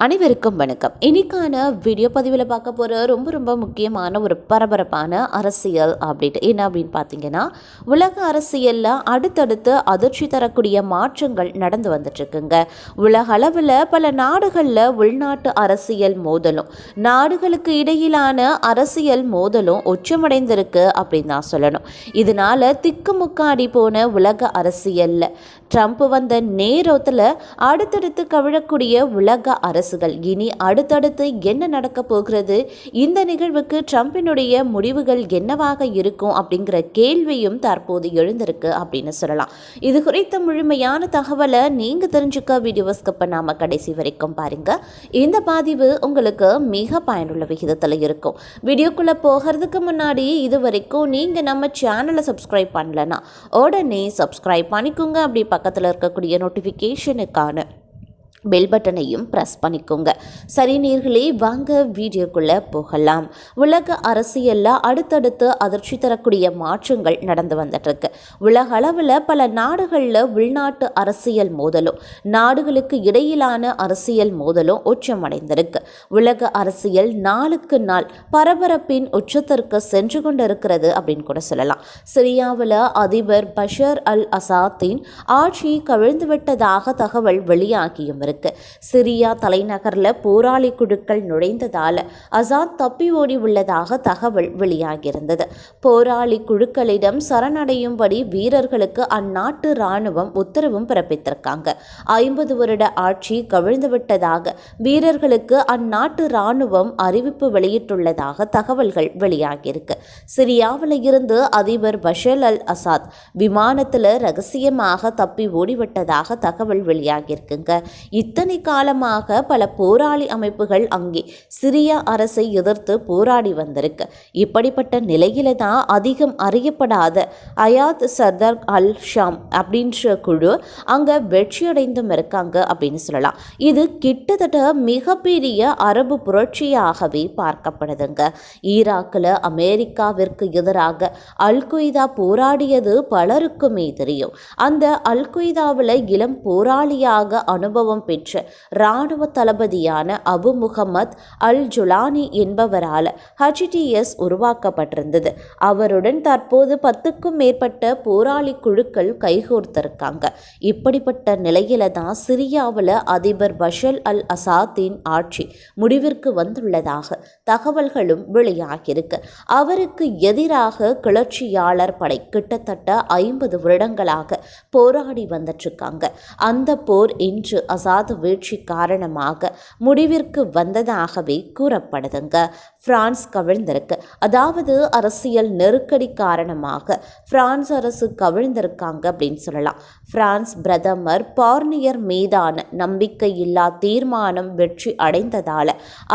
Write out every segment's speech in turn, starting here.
அனைவருக்கும் வணக்கம். இன்னைக்கான வீடியோ பதிவில் பார்க்க போகிற ரொம்ப முக்கியமான ஒரு பரபரப்பான அரசியல் அப்டேட் என்ன அப்படின்னு பார்த்தீங்கன்னா, உலக அரசியலில் அடுத்தடுத்து அதிர்ச்சி தரக்கூடிய மாற்றங்கள் நடந்து வந்துட்டுருக்குங்க. உலக அளவில் பல நாடுகளில் உள்நாட்டு அரசியல் மோதலும் நாடுகளுக்கு இடையிலான அரசியல் மோதலும் உச்சமடைந்திருக்கு அப்படின்னு தான் சொல்லணும். இதனால் திக்குமுக்காடி போன உலக அரசியலில் ட்ரம்ப் வந்த நேரத்தில் அடுத்தடுத்து கவிழக்கூடிய உலக அரசுகள் இனி அடுத்தடுத்து என்ன நடக்க போகிறது, இந்த நிகழ்வுக்கு ட்ரம்பினுடைய முடிவுகள் என்னவாக இருக்கும் அப்படிங்கிற கேள்வியும் தற்போது எழுந்திருக்கு அப்படின்னு சொல்லலாம். இது குறித்த முழுமையான தகவலை நீங்கள் தெரிஞ்சுக்க வீடியோவை ஸ்கிப் பண்ணாமல் கடைசி வரைக்கும் பாருங்க. இந்த பதிவு உங்களுக்கு மிக பயனுள்ள விகிதத்தில் இருக்கும். வீடியோக்குள்ளே போகிறதுக்கு முன்னாடி இது வரைக்கும் நீங்கள் நம்ம சேனலை சப்ஸ்கிரைப் பண்ணலன்னா உடனே சப்ஸ்கிரைப் பண்ணிக்கோங்க. அப்படி பக்கத்தில் இருக்கக்கூடிய நோட்டிஃபிகேஷனுக்கான பெல் பட்டனையும் ப்ரெஸ் பண்ணிக்கோங்க. சரி நேயர்களே, வாங்க வீடியோக்குள்ளே போகலாம். உலக அரசியலில் அடுத்தடுத்து அதிர்ச்சி தரக்கூடிய மாற்றங்கள் நடந்து வந்துட்டுருக்கு. உலக அளவில் பல நாடுகளில் உள்நாட்டு அரசியல் மோதலும் நாடுகளுக்கு இடையிலான அரசியல் மோதலும் உச்சமடைந்திருக்கு. உலக அரசியல் நாளுக்கு நாள் பரபரப்பின் உச்சத்திற்கு சென்று கொண்டிருக்கிறது அப்படின்னு கூட சொல்லலாம். சிரியாவில் அதிபர் பஷர் அல் அசாத்தின் ஆட்சி கவிழ்ந்துவிட்டதாக தகவல் வெளியாகியும் இருக்கு. சிரியா தலைநகரில் போராளி குழுக்கள் நுழைந்ததால் அசாத் தப்பி ஓடி உள்ளதாக தகவல் வெளியாகியிருந்தது. போராளி குழுக்களிடம் சரணடையும்படி வீரர்களுக்கு அந்நாட்டு இராணுவம் உத்தரவும் பிறப்பித்திருக்காங்க. 50 வருட ஆட்சி கவிழ்ந்துவிட்டதாக வீரர்களுக்கு அந்நாட்டு இராணுவம் அறிவிப்பு வெளியிட்டுள்ளதாக தகவல்கள் வெளியாகியிருக்கு. சிரியாவில் இருந்து அதிபர் பஷர் அல் அசாத் விமானத்தில் ரகசியமாக தப்பி ஓடிவிட்டதாக தகவல் வெளியாகியிருக்குங்க. இத்தனை காலமாக பல போராளி அமைப்புகள் அங்கே சிரியா அரசை எதிர்த்து போராடி வந்திருக்கு. இப்படிப்பட்ட நிலையில தான் அதிகம் அறியப்படாத அயாத் சர்தார் அல் ஷாம் அப்படின்ற குழு அங்கே வெற்றியடைந்தும் இருக்காங்க அப்படின்னு சொல்லலாம். இது கிட்டத்தட்ட மிகப்பெரிய அரபு புரட்சியாகவே பார்க்கப்படுதுங்க. ஈராக்கில் அமெரிக்காவிற்கு எதிராக அல் கொய்தா போராடியது பலருக்குமே தெரியும். அந்த அல் கொய்தாவில் இளம் போராளியாக அனுபவம் பெற்ற இராணுவ தளபதியான அபு முகமது அல் ஜுலானி என்பவரால் HTS உருவாக்கப்பட்டிருந்தது. அவருடன் தற்போது 10க்கும் மேற்பட்ட போராளி குழுக்கள் கைகோர்த்திருக்காங்க. இப்படிப்பட்ட நிலையில தான் சிரியாவில் அதிபர் பஷர் அல் அசாத்தின் ஆட்சி முடிவிற்கு வந்துள்ளதாக தகவல்களும் வெளியாகியிருக்கு. அவருக்கு எதிராக கிளர்ச்சியாளர் படை கிட்டத்தட்ட 50 வருடங்களாக போராடி வந்துட்டுருக்காங்க. அந்த போர் இன்று அசாத் வீழ்ச்சி காரணமாக முடிவிற்கு வந்ததாகவே கூறப்படுதுங்க. பிரான்ஸ் கவிழ்ந்திருக்கு. அதாவது அரசியல் நெருக்கடி காரணமாக பிரான்ஸ் அரசு கவிழ்ந்திருக்காங்க அப்படின்னு சொல்லலாம். பிரான்ஸ் பிரதமர் பார்னியர் மீதான நம்பிக்கையில்லா தீர்மானம் வெற்றி அடைந்ததால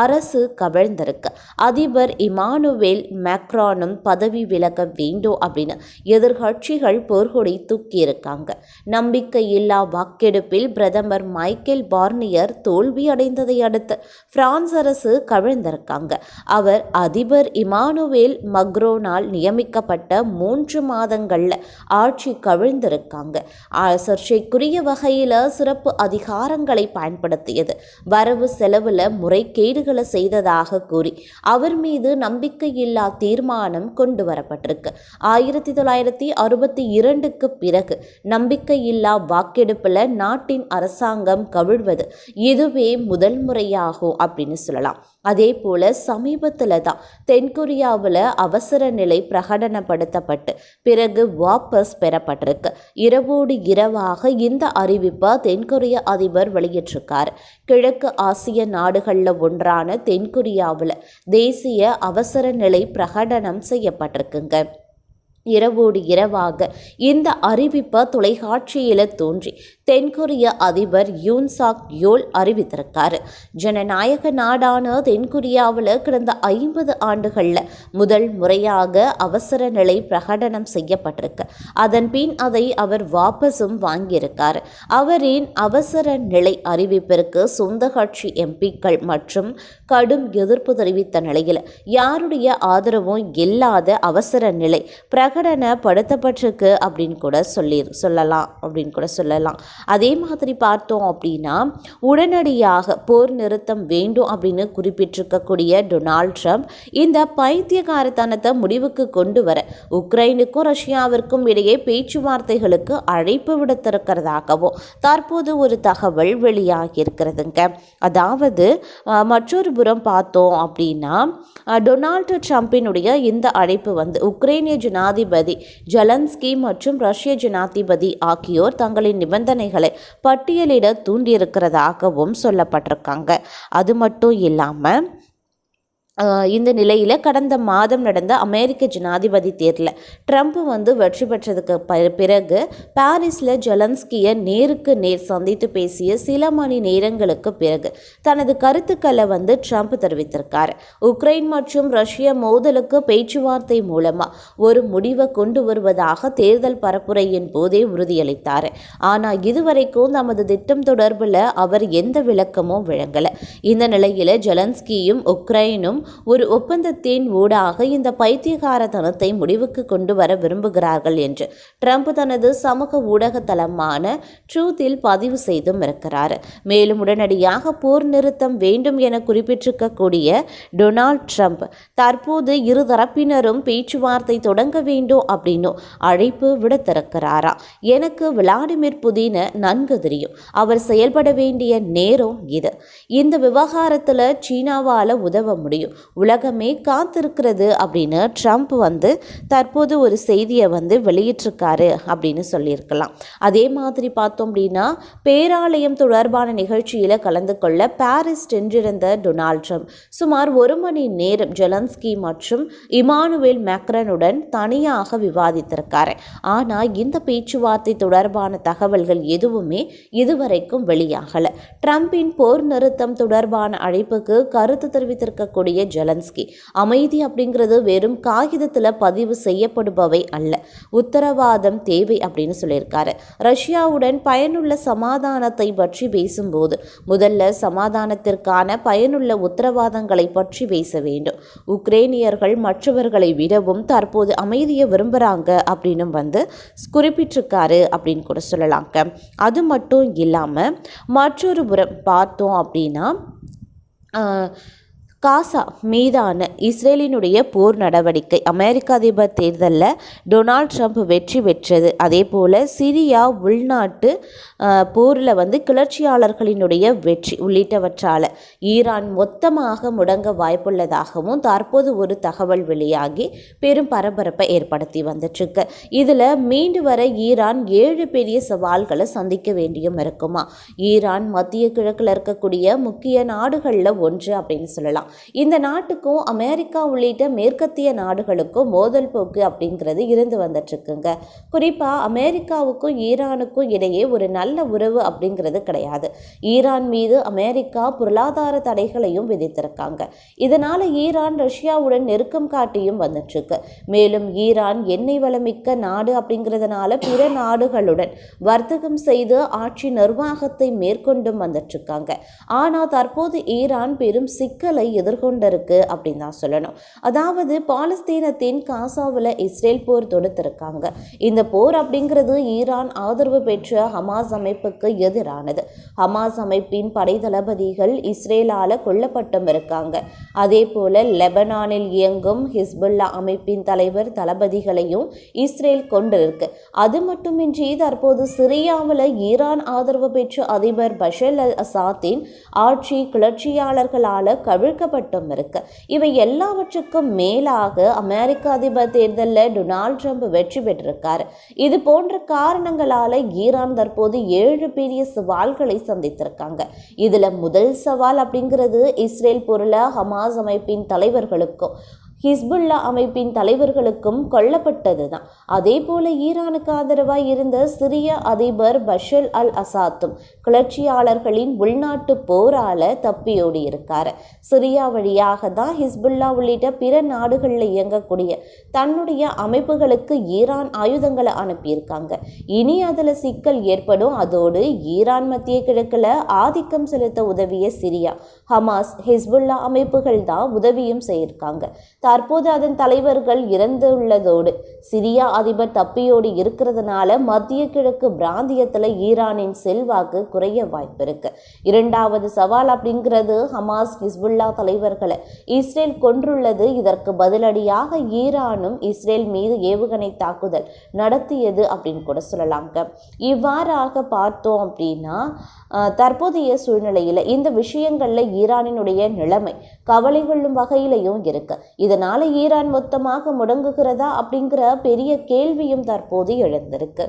அரசு கவிழ்ந்திருக்கு. அதிபர் இமானுவேல் மேக்ரானும் பதவி விலக வேண்டும் அப்படின்னு எதிர்கட்சிகள் போர்கொடி தூக்கியிருக்காங்க. நம்பிக்கையில்லா வாக்கெடுப்பில் பிரதமர் மைக்கேல் பார்னியர் தோல்வி அடைந்ததை அடுத்து பிரான்ஸ் அரசு கவிழ்ந்திருக்காங்க. அவர் அதிபர் இமானுவேல் மக்ரோனால் நியமிக்கப்பட்ட 3 மாதங்கள்ல ஆட்சி கவிழ்ந்திருக்காங்க. சர்ச்சைக்குரிய வகையில் சிறப்பு அதிகாரங்களை பயன்படுத்தியது, வரவு செலவுல முறைகேடுகளை செய்ததாக கூறி அவர் மீது நம்பிக்கையில்லா தீர்மானம் கொண்டு வரப்பட்டிருக்கு. 1962க்கு பிறகு நம்பிக்கையில்லா வாக்கெடுப்பில் நாட்டின் அரசாங்கம் கவிழ்வது இதுவே முதல் முறையாகும் அப்படின்னு சொல்லலாம். அதே போல சமீபத்தில் தான் தென்கொரியாவில் அவசர நிலை பிரகடனப்படுத்தப்பட்டு பிறகு வாபஸ் பெறப்பட்டிருக்கு. இரவோடு இரவாக இந்த அறிவிப்பை தென்கொரிய அதிபர் வெளியிட்டிருக்கார். கிழக்கு ஆசிய நாடுகளில் ஒன்றான தென்கொரியாவில் தேசிய அவசர நிலை பிரகடனம் செய்யப்பட்டிருக்குங்க. இரவோடு இரவாக இந்த அறிவிப்பை தொலைக்காட்சியில் தோன்றி தென்கொரிய அதிபர் யூன் சாக் யோல் அறிவித்திருக்காரு. ஜனநாயக நாடான தென்கொரியாவில் கடந்த 50 ஆண்டுகளில் முதல் முறையாக அவசர நிலை பிரகடனம் செய்யப்பட்டிருக்கு. அதன் பின் அதை அவர் வாபஸும் வாங்கியிருக்கார். அவரின் அவசர நிலை அறிவிப்பிற்கு சொந்த கட்சி எம்பிக்கள் மற்றும் கடும் எதிர்ப்பு தெரிவித்த நிலையில் யாருடைய ஆதரவும் இல்லாத அவசர நிலை பிரகடனப்படுத்தப்பட்டிருக்கு அப்படின்னு கூட சொல்லலாம். அதே மாதிரி பார்த்தோம் அப்படின்னா உடனடியாக போர் நிறுத்தம் வேண்டும் அப்படின்னு குறிப்பிட்டிருக்கக்கூடிய டொனால்ட் ட்ரம்ப் இந்த பைத்தியகாரத்தனத்தை முடிவுக்கு கொண்டு வர உக்ரைனுக்கும் ரஷ்யாவிற்கும் இடையே பேச்சுவார்த்தைகளுக்கு அழைப்பு விடுத்திருக்கிறதாகவும் தற்போது ஒரு தகவல் வெளியாகி இருக்கிறதுங்க. அதாவது மற்றொரு புறம் பார்த்தோம் அப்படின்னா டொனால்டு ட்ரம்பினுடைய இந்த அழைப்பு உக்ரைனிய ஜனாதிபதி ஜெலன்ஸ்கி மற்றும் ரஷ்ய ஜனாதிபதி ஆகியோர் தங்களின் நிபந்தனைகளை பட்டியலிட தூண்டியிருக்கிறதாகவும் சொல்லப்பட்டிருக்காங்க. அது மட்டும் இல்லாமல் இந்த நிலையில் கடந்த மாதம் நடந்த அமெரிக்க ஜனாதிபதி தேர்தலில் ட்ரம்ப் வெற்றி பெற்றதுக்கு பிறகு பாரிஸில் ஜெலன்ஸ்கியை நேருக்கு நேர் சந்தித்து பேசிய சில மணி நேரங்களுக்கு பிறகு தனது கருத்துக்களை ட்ரம்ப் தெரிவித்திருக்கார். உக்ரைன் மற்றும் ரஷ்ய மோதலுக்கு பேச்சுவார்த்தை மூலமாக ஒரு முடிவை கொண்டு வருவதாக தேர்தல் பரப்புரையின் போதே உறுதியளித்தார். ஆனால் இதுவரைக்கும் தமது திட்டம் தொடர்பில் அவர் எந்த விளக்கமும் வழங்கலை. இந்த நிலையில் ஜெலன்ஸ்கியும் உக்ரைனும் ஒரு ஒப்பந்தத்தின் ஊடாக இந்த பைத்தியகாரத்தனத்தை முடிவுக்கு கொண்டு வர விரும்புகிறார்கள் என்று ட்ரம்ப் தனது சமூக ஊடக தளமான ட்ரூத்தில் பதிவு செய்தும் இருக்கிறார். மேலும் உடனடியாக போர் நிறுத்தம் வேண்டும் என குறிப்பிட்டிருக்கக்கூடிய டொனால்ட் ட்ரம்ப் தற்போது இருதரப்பினரும் பேச்சுவார்த்தை தொடங்க வேண்டும் அப்படின்னு அழைப்பு விடுத்திருக்கிறாரா. எனக்கு விளாடிமிர் புதினை நன்கு தெரியும். அவர் செயல்பட வேண்டிய நேரம் இது. இந்த விவகாரத்தில் சீனாவால் உதவ முடியும். உலகமே காத்திருக்கிறது அப்படின்னு ட்ரம்ப் தற்போது ஒரு செய்தியை வெளியிட்டிருக்காரு அப்படின்னு சொல்லியிருக்கலாம். அதே மாதிரி பார்த்தோம் அப்படின்னா பேராலயம் தொடர்பான நிகழ்ச்சியில் கலந்து கொள்ள பாரிஸ் சென்றிருந்த டொனால்ட் ட்ரம்ப் சுமார் 1 மணி நேரம் ஜெலன்ஸ்கி மற்றும் இமானுவேல் மேக்ரனுடன் தனியாக விவாதித்திருக்காரு. ஆனால் இந்த பேச்சுவார்த்தை தொடர்பான தகவல்கள் எதுவுமே இதுவரைக்கும் வெளியாகலை. ட்ரம்பின் போர் நிறுத்தம் தொடர்பான அழைப்புக்கு கருத்து தெரிவித்திருக்கக்கூடிய ஜெலன்ஸ்கி அமைதி அப்படிங்கிறது வெறும் காகிதத்தில் பதிவு செய்யப்படுபவை அல்ல, உத்தரவாதம் தேவை அப்படின்னு சொல்லியிருக்காரு. ரஷ்யாவுடன் பயனுள்ள சமாதானத்தை பற்றி பேசும்போது முதல்ல சமாதானத்திற்கான பயனுள்ள உத்தரவாதங்களை பற்றி பேச வேண்டும். உக்ரைனியர்கள் மற்றவர்களை விடவும் தற்போது அமைதியை விரும்புகிறாங்க அப்படின்னு குறிப்பிட்டிருக்காரு அப்படின்னு கூட சொல்லலாங்க. அது மட்டும் இல்லாமல் மற்றொரு புறம் பார்த்தோம் அப்படின்னா காசா மீதான இஸ்ரேலினுடைய போர் நடவடிக்கை அமெரிக்க அதிபர் தேர்தலில் டொனால்ட் ட்ரம்ப் வெற்றி பெற்றது. அதே போல் சிரியா உள்நாட்டு போரில் கிளர்ச்சியாளர்களினுடைய வெற்றி உள்ளிட்டவற்றால் ஈரான் மொத்தமாக முடங்க வாய்ப்புள்ளதாகவும் தற்போது ஒரு தகவல் வெளியாகி பெரும் பரபரப்பை ஏற்படுத்தி வந்துட்டுருக்கு. இதில் மீண்டு வர ஈரான் 7 பெரிய சவால்களை சந்திக்க வேண்டியும் இருக்குமா. ஈரான் மத்திய கிழக்கில் இருக்கக்கூடிய முக்கிய நாடுகளில் ஒன்று அப்படின்னு சொல்லலாம். இந்த நாட்டுக்கும் அமெரிக்கா உள்ளிட்ட மேற்கத்திய நாடுகளுக்கும் மோதல் போக்கு அப்படிங்கிறது இருந்து வந்துட்டு இருக்குங்க. குறிப்பா அமெரிக்காவுக்கும் ஈரானுக்கும் இடையே ஒரு நல்ல உறவு அப்படிங்கிறது கிடையாது. ஈரான் மீது அமெரிக்கா பொருளாதார தடைகளையும் விதித்திருக்காங்க. இதனால ஈரான் ரஷ்யாவுடன் நெருக்கம் காட்டியும் வந்துட்டு இருக்கு. மேலும் ஈரான் எண்ணெய் வளமிக்க நாடு அப்படிங்கிறதுனால பிற நாடுகளுடன் வர்த்தகம் செய்து ஆட்சி நிர்வாகத்தை மேற்கொண்டும் வந்துட்டு இருக்காங்க. ஆனா தற்போது ஈரான் பெரும் சிக்கலை எதிர்கொண்டிருக்கு அப்படின்னு தான் சொல்லணும். அதாவது பாலஸ்தீனத்தின் காசாவில் இஸ்ரேல் போர் தொடுத்திருக்காங்க. இந்த போர் அப்படிங்கிறது ஈரான் ஆதரவு பெற்ற ஹமாஸ் அமைப்புக்கு எதிரானது. ஹமாஸ் அமைப்பின் படை தளபதிகள் இஸ்ரேலால கொல்லப்பட்டும் இருக்காங்க. அதே போல லெபனானில் இயங்கும் ஹிஸ்புல்லா அமைப்பின் தலைவர் தளபதிகளையும் இஸ்ரேல் கொண்டிருக்கு. அது மட்டுமின்றி தற்போது சிரியாவில் ஈரான் ஆதரவு பெற்ற அதிபர் பஷர் அல் அசாத்தின் ஆட்சி கிளர்ச்சியாளர்களால் கவிழ்க்கப்பட்டும் இருக்கு. இவை எல்லாவற்றுக்கும் மேலாக அமெரிக்க அதிபர் தேர்தலில் டொனால்ட் ட்ரம்ப் வெற்றி பெற்றிருக்காரு. இது போன்ற காரணங்களால ஈரான் தற்போது 7 பெரிய சவால்களை சந்தித்திருக்காங்க. இதுல முதல் சவால் அப்படிங்கிறது இஸ்ரேல் பொருள ஹமாஸ் அமைப்பின் தலைவர்களுக்கும் ஹிஸ்புல்லா அமைப்பின் தலைவர்களுக்கும் கொல்லப்பட்டது தான். அதே போல ஈரானுக்கு ஆதரவாக இருந்த சிரிய அதிபர் பஷர் அல் அசாத்தும் கிளர்ச்சியாளர்களின் உள்நாட்டு போரால தப்பியோடி இருக்காரு. சிரியா வழியாக தான் ஹிஸ்புல்லா உள்ளிட்ட பிற நாடுகளில் இயங்கக்கூடிய தன்னுடைய அமைப்புகளுக்கு ஈரான் ஆயுதங்களை அனுப்பியிருக்காங்க. இனி அதில் சிக்கல் ஏற்படும். அதோடு ஈரான் மத்திய கிழக்கில் ஆதிக்கம் செலுத்த உதவிய சிரியா, ஹமாஸ், ஹிஸ்புல்லா அமைப்புகள் தான் உதவியும் செய்திருக்காங்க. தற்போது அதன் தலைவர்கள் இறந்துள்ளதோடு சிரியா அதிபர் தப்பியோடு இருக்கிறதுனால மத்திய கிழக்கு பிராந்தியத்தில் ஈரானின் செல்வாக்கு குறைய வாய்ப்பு இருக்கு. இரண்டாவது சவால் அப்படிங்கிறது ஹமாஸ் ஹிஸ்புல்லா தலைவர்களை இஸ்ரேல் கொன்றுள்ளது. இதற்கு பதிலடியாக ஈரானும் இஸ்ரேல் மீது ஏவுகணை தாக்குதல் நடத்தியது அப்படின்னு கூட சொல்லலாங்க. இவ்வாறாக பார்த்தோம் அப்படின்னா தற்போதைய சூழ்நிலையில் இந்த விஷயங்கள்ல ஈரானினுடைய நிலைமை கவலை கொள்ளும் வகையிலையும் இருக்கு. இதனால ஈரான் மொத்தமாக முடங்குகிறதா அப்படிங்கிற பெரிய கேள்வியும் தற்போது எழுந்திருக்கு.